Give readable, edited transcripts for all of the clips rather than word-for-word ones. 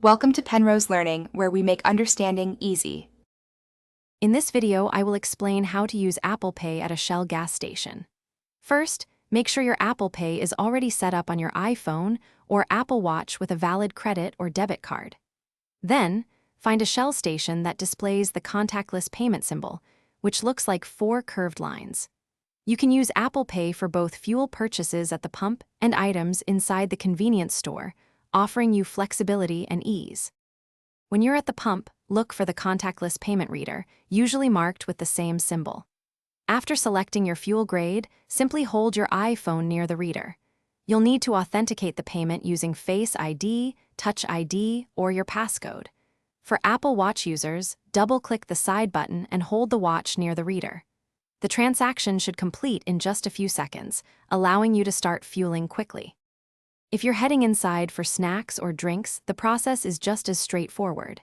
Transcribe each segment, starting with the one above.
Welcome to Penrose Learning, where we make understanding easy. In this video, I will explain how to use Apple Pay at a Shell gas station. First, make sure your Apple Pay is already set up on your iPhone or Apple Watch with a valid credit or debit card. Then, find a Shell station that displays the contactless payment symbol, which looks like 4 curved lines. You can use Apple Pay for both fuel purchases at the pump and items inside the convenience store, offering you flexibility and ease. When you're at the pump, look for the contactless payment reader, usually marked with the same symbol. After selecting your fuel grade, simply hold your iPhone near the reader. You'll need to authenticate the payment using Face ID, Touch ID, or your passcode. For Apple Watch users, double-click the side button and hold the watch near the reader. The transaction should complete in just a few seconds, allowing you to start fueling quickly. If you're heading inside for snacks or drinks, the process is just as straightforward.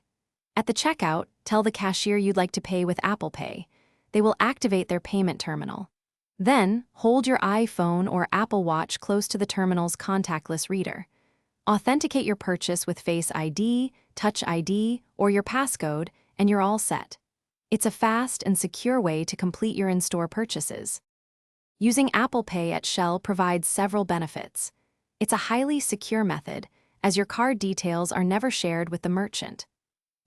At the checkout, tell the cashier you'd like to pay with Apple Pay. They will activate their payment terminal. Then, hold your iPhone or Apple Watch close to the terminal's contactless reader. Authenticate your purchase with Face ID, Touch ID, or your passcode, and you're all set. It's a fast and secure way to complete your in-store purchases. Using Apple Pay at Shell provides several benefits. It's a highly secure method, as your card details are never shared with the merchant.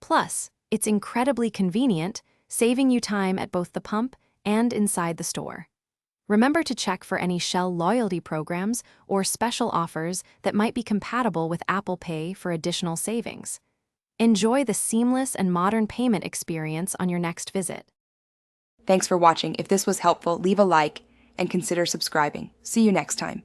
Plus, it's incredibly convenient, saving you time at both the pump and inside the store. Remember to check for any Shell loyalty programs or special offers that might be compatible with Apple Pay for additional savings. Enjoy the seamless and modern payment experience on your next visit. Thanks for watching. If this was helpful, leave a like and consider subscribing. See you next time.